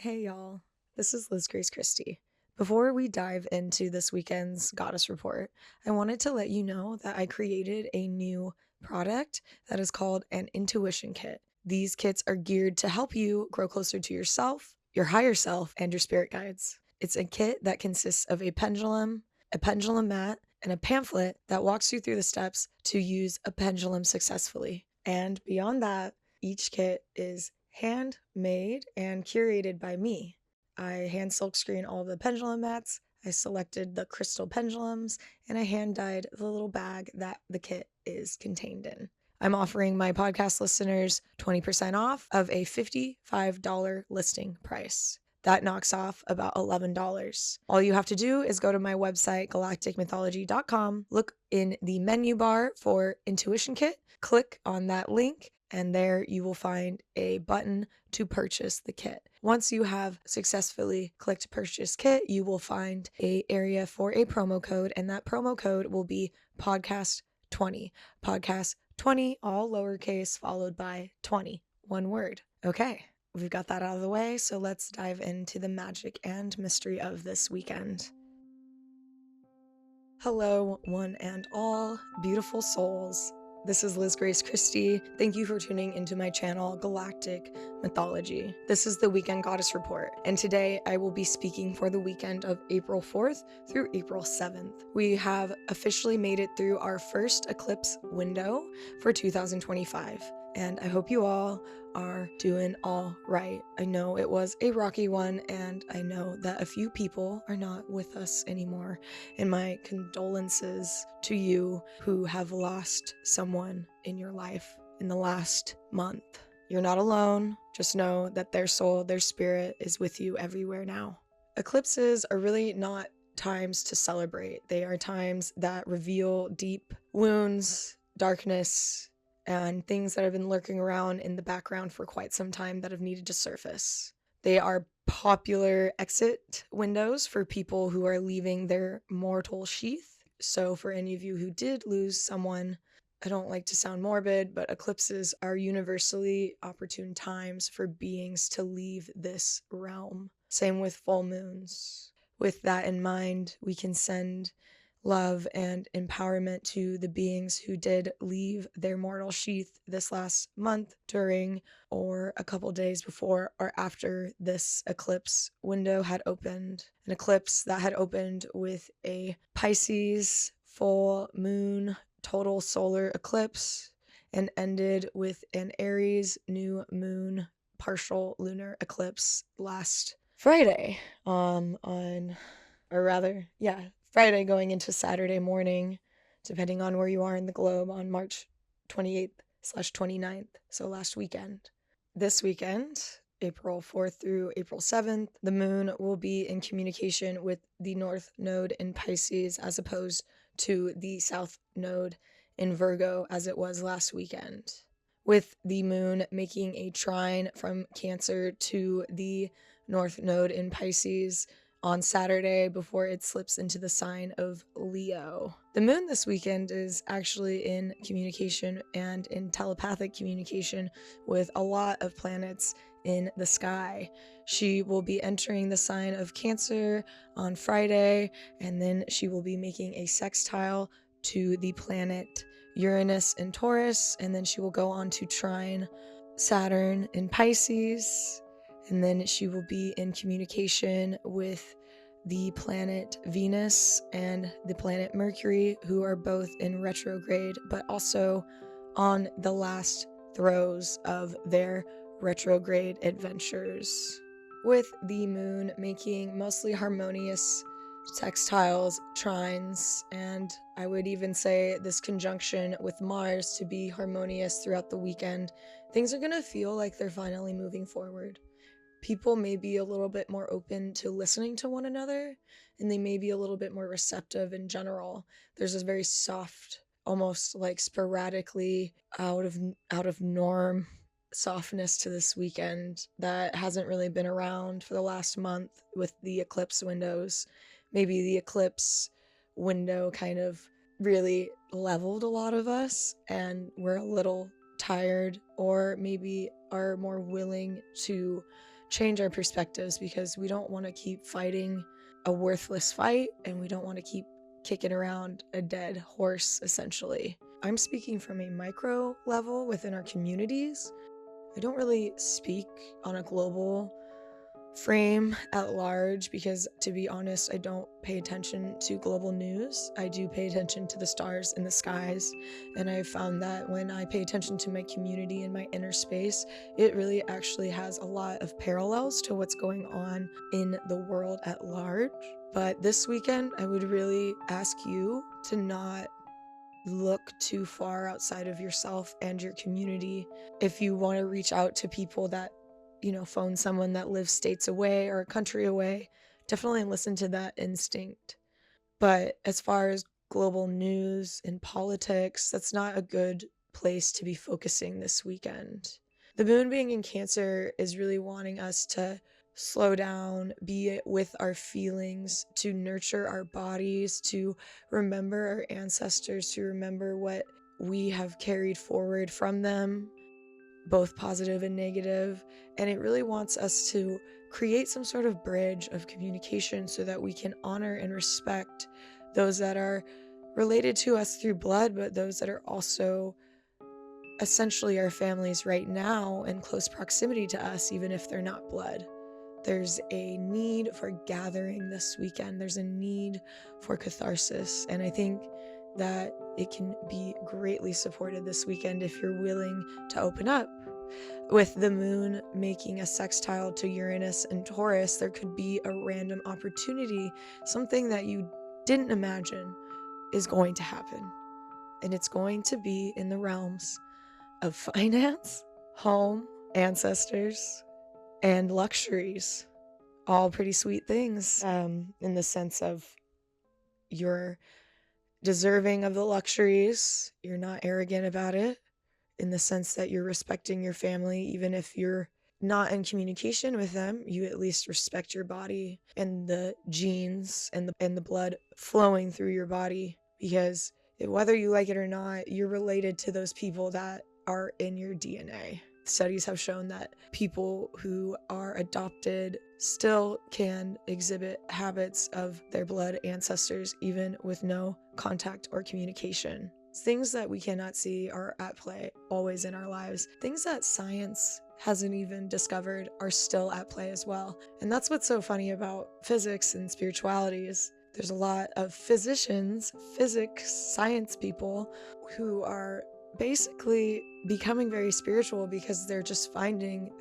Hey y'all, this is Liz Christie. Before we dive into this weekend's Goddess Report, I wanted to let you know that I created a new product that is called an Intuition Kit. These kits are geared to help you grow closer to yourself, your higher self, and your spirit guides. It's a kit that consists of a pendulum mat, and a pamphlet that walks you through the steps to use a pendulum successfully. And beyond that, each kit is handmade and curated by me. I hand silkscreen all the pendulum mats, I selected the crystal pendulums, and I hand dyed the little bag that the kit is contained in. I'm offering my podcast listeners 20% off of a $55 listing price. That knocks off about $11. All you have to do is go to my website, galacticmythology.com, look in the menu bar for Intuition Kit, click on that link, and there you will find a button to purchase the kit. Once you have successfully clicked purchase kit, you will find an area for a promo code, and that promo code will be podcast20. Podcast20, all lowercase, followed by 20, one word. Okay, we've got that out of the way, so let's dive into the magic and mystery of this weekend. Hello, one and all, beautiful souls. This is Liz Christie. Thank you for tuning into my channel, Galactic Mythology. This is the Weekend Goddess Report, and today I will be speaking for the weekend of April 4th through April 7th. We have officially made it through our first eclipse window for 2025, and I hope you all are doing all right. I know it was a rocky one, and I know that a few people are not with us anymore, and my condolences to you who have lost someone in your life in the last month. You're not alone. Just know that their soul, their spirit is with you everywhere now. Eclipses are really not times to celebrate. They are times that reveal deep wounds, darkness, and things that have been lurking around in the background for quite some time that have needed to surface. They are popular exit windows for people who are leaving their mortal sheath. So for any of you who did lose someone, I don't like to sound morbid, but eclipses are universally opportune times for beings to leave this realm. Same with full moons. With that in mind, we can send love and empowerment to the beings who did leave their mortal sheath this last month, during, or a couple days before or after this eclipse window had opened. An eclipse that had opened with a Pisces full moon total solar eclipse and ended with an Aries new moon partial lunar eclipse last Friday, Friday going into Saturday morning, depending on where you are in the globe, on March 28th/29th, so last weekend. This weekend, April 4th through April 7th, the moon will be in communication with the North Node in Pisces as opposed to the South Node in Virgo as it was last weekend, with the moon making a trine from Cancer to the North Node in Pisces on Saturday before it slips into the sign of Leo. The moon this weekend is actually in communication and in telepathic communication with a lot of planets in the sky. She will be entering the sign of Cancer on Friday, and then she will be making a sextile to the planet Uranus in Taurus, and then she will go on to trine Saturn in Pisces, and then she will be in communication with the planet Venus and the planet Mercury, who are both in retrograde, but also on the last throes of their retrograde adventures, with the moon making mostly harmonious sextiles, trines, and I would even say this conjunction with Mars to be harmonious throughout the weekend. Things are going to feel like they're finally moving forward. People may be a little bit more open to listening to one another, and they may be a little bit more receptive in general. There's this very soft, almost like sporadically out of norm softness to this weekend that hasn't really been around for the last month with the eclipse windows. Maybe the eclipse window kind of really leveled a lot of us, and we're a little tired, or maybe are more willing to change our perspectives, because we don't want to keep fighting a worthless fight, and we don't want to keep kicking around a dead horse, essentially. I'm speaking from a micro level within our communities. I don't really speak on a global frame at large because, to be honest, I don't pay attention to global news. I do pay attention to the stars in the skies, and I've found that when I pay attention to my community and my inner space, it really actually has a lot of parallels to what's going on in the world at large. But this weekend, I would really ask you to not look too far outside of yourself and your community. If you want to reach out to people that, phone someone that lives states away or a country away, definitely listen to that instinct. But as far as global news and politics, that's not a good place to be focusing this weekend. The moon being in Cancer is really wanting us to slow down, be with our feelings, to nurture our bodies, to remember our ancestors, to remember what we have carried forward from them, both positive and negative. And it really wants us to create some sort of bridge of communication so that we can honor and respect those that are related to us through blood, but those that are also essentially our families right now in close proximity to us, even if they're not blood. There's a need for gathering this weekend. There's a need for catharsis. And I think that it can be greatly supported this weekend if you're willing to open up. With the moon making a sextile to Uranus and Taurus, there could be a random opportunity, something that you didn't imagine is going to happen. And it's going to be in the realms of finance, home, ancestors, and luxuries. All pretty sweet things, in the sense of you're deserving of the luxuries. You're not arrogant about it, in the sense that you're respecting your family. Even if you're not in communication with them, you at least respect your body and the genes and the blood flowing through your body, because whether you like it or not, you're related to those people that are in your DNA. Studies have shown that people who are adopted still can exhibit habits of their blood ancestors, even with no contact or communication. Things that we cannot see are at play always in our lives. Things that science hasn't even discovered are still at play as well. And that's what's so funny about physics and spirituality is there's a lot of physicians, physics, science people who are basically becoming very spiritual because they're just finding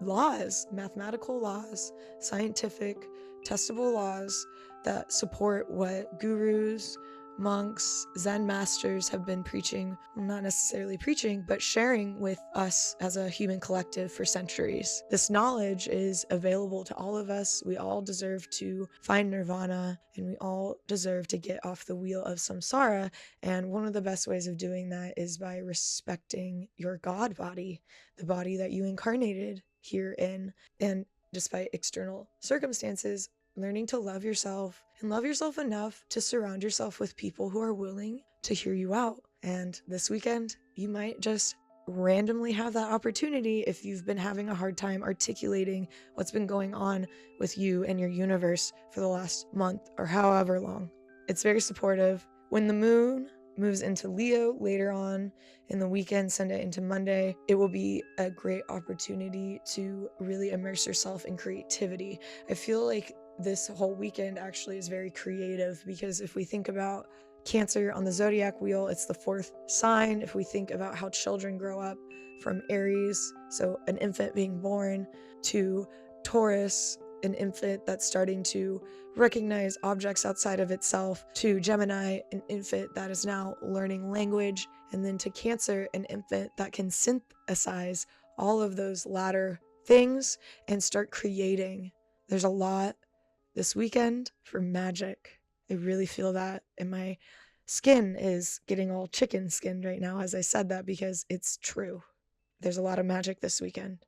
laws, mathematical laws, scientific, testable laws that support what gurus, monks, Zen masters have been preaching, not necessarily preaching, but sharing with us as a human collective for centuries. This knowledge is available to all of us. We all deserve to find nirvana, and we all deserve to get off the wheel of samsara. And one of the best ways of doing that is by respecting your God body, the body that you incarnated here in. And despite external circumstances, learning to love yourself and love yourself enough to surround yourself with people who are willing to hear you out. And this weekend, you might just randomly have that opportunity if you've been having a hard time articulating what's been going on with you and your universe for the last month or however long. It's very supportive. When the moon moves into Leo later on in the weekend, Sunday into Monday, it will be a great opportunity to really immerse yourself in creativity. I feel like this whole weekend actually is very creative, because if we think about Cancer on the zodiac wheel, it's the fourth sign. If we think about how children grow up from Aries, so an infant being born, to Taurus, an infant that's starting to recognize objects outside of itself, to Gemini, an infant that is now learning language, and then to Cancer, an infant that can synthesize all of those latter things and start creating. There's a lot this weekend for magic. I really feel that, and my skin is getting all chicken skinned right now as I said that, because it's true. There's a lot of magic this weekend.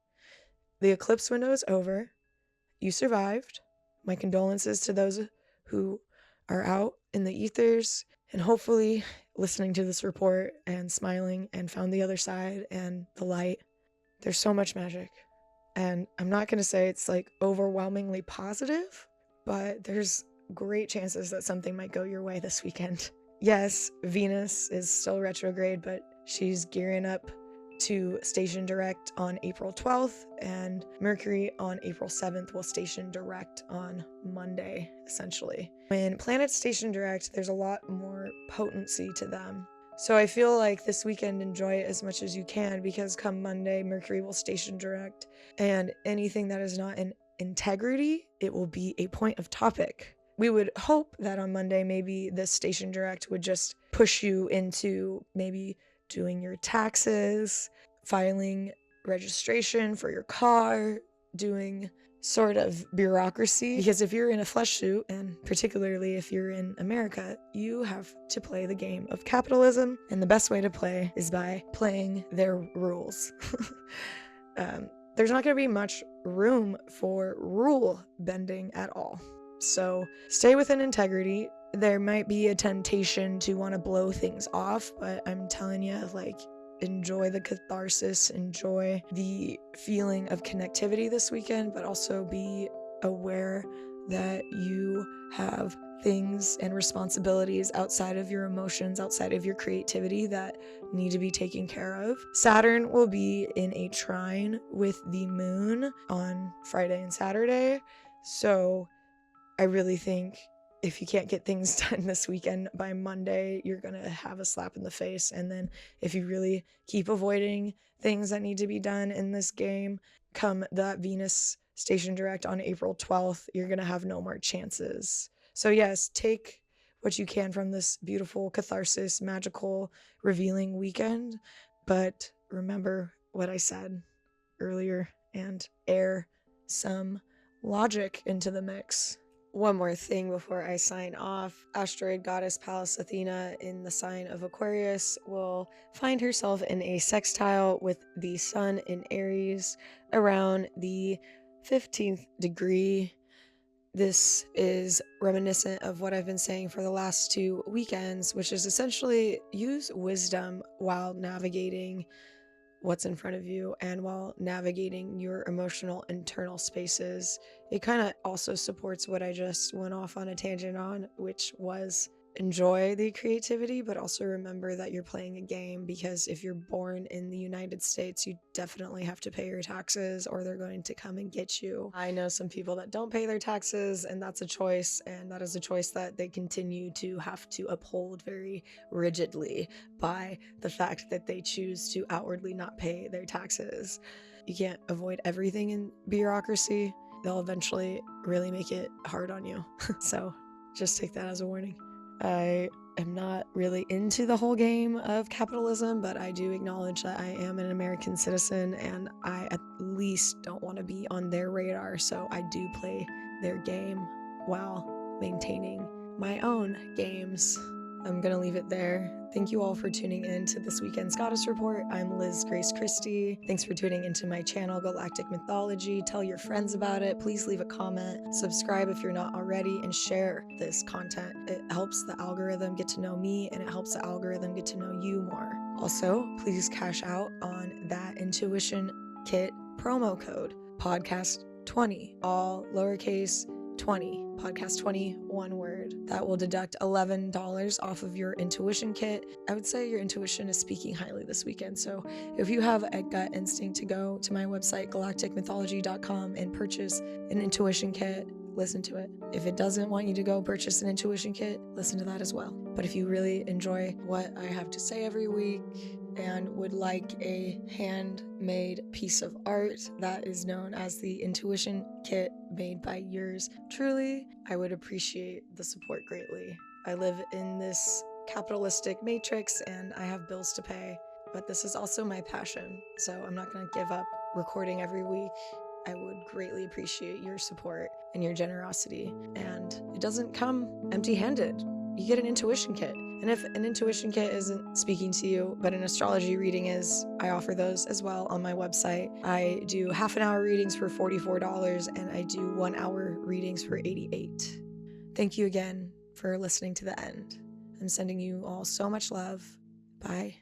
The eclipse window is over. You survived. My condolences to those who are out in the ethers and hopefully listening to this report and smiling and found the other side and the light. There's so much magic. And I'm not going to say it's like overwhelmingly positive, but there's great chances that something might go your way this weekend. Yes, Venus is still retrograde, but she's gearing up to station direct on April 12th, and Mercury on April 7th will station direct on Monday, essentially. When planets station direct, there's a lot more potency to them. So I feel like this weekend, enjoy it as much as you can, because come Monday, Mercury will station direct, and anything that is not in integrity, it will be a point of topic. We would hope that on Monday, maybe this station direct would just push you into maybe doing your taxes, filing registration for your car, doing sort of bureaucracy. Because if you're in a flesh suit, and particularly if you're in America, you have to play the game of capitalism, and the best way to play is by playing their rules. There's not going to be much room for rule bending at all. So stay within integrity. There might be a temptation to want to blow things off, but I'm telling you, like, enjoy the catharsis, enjoy the feeling of connectivity this weekend, but also be aware that you have things and responsibilities outside of your emotions, outside of your creativity, that need to be taken care of. Saturn will be in a trine with the moon on Friday and Saturday, so I really think if you can't get things done this weekend, by Monday, you're going to have a slap in the face. And then if you really keep avoiding things that need to be done in this game, come that Venus station direct on April 12th, you're going to have no more chances. So yes, take what you can from this beautiful catharsis, magical, revealing weekend. But remember what I said earlier and air some logic into the mix. One more thing before I sign off. Asteroid goddess Pallas Athena in the sign of Aquarius will find herself in a sextile with the sun in Aries around the 15th degree. This is reminiscent of what I've been saying for the last 2 weekends, which is essentially use wisdom while navigating what's in front of you and while navigating your emotional internal spaces. It kind of also supports what I just went off on a tangent on, which was enjoy the creativity, but also remember that you're playing a game, because if you're born in the United States, you definitely have to pay your taxes or they're going to come and get you. I know some people that don't pay their taxes, and that's a choice, and that is a choice that they continue to have to uphold very rigidly by the fact that they choose to outwardly not pay their taxes. You can't avoid everything in bureaucracy. They'll eventually really make it hard on you. So just take that as a warning. I am not really into the whole game of capitalism, but I do acknowledge that I am an American citizen, and I at least don't want to be on their radar, so I do play their game while maintaining my own games. I'm gonna leave it there. Thank you all for tuning in to this weekend's Goddess Report. I'm Liz Grace Christie. Thanks for tuning into my channel, Galactic Mythology. Tell your friends about it. Please leave a comment, subscribe if you're not already, and share this content. It helps the algorithm get to know me, and it helps the algorithm get to know you more. Also, please cash out on that Intuition Kit promo code, podcast20, all lowercase 20, podcast 20, one word. That will deduct $11 off of your intuition kit. I would say your intuition is speaking highly this weekend. So if you have a gut instinct to go to my website, galacticmythology.com, and purchase an intuition kit, listen to it. If it doesn't want you to go purchase an intuition kit, listen to that as well. But if you really enjoy what I have to say every week and would like a handmade piece of art that is known as the intuition kit made by yours truly, I would appreciate the support greatly. I live in this capitalistic matrix and I have bills to pay, but this is also my passion, so I'm not going to give up recording every week. I would greatly appreciate your support and your generosity, and it doesn't come empty-handed. You get an intuition kit. And if an intuition kit isn't speaking to you, but an astrology reading is, I offer those as well on my website. I do half-an-hour readings for $44, and I do 1-hour readings for $88. Thank you again for listening to the end. I'm sending you all so much love. Bye.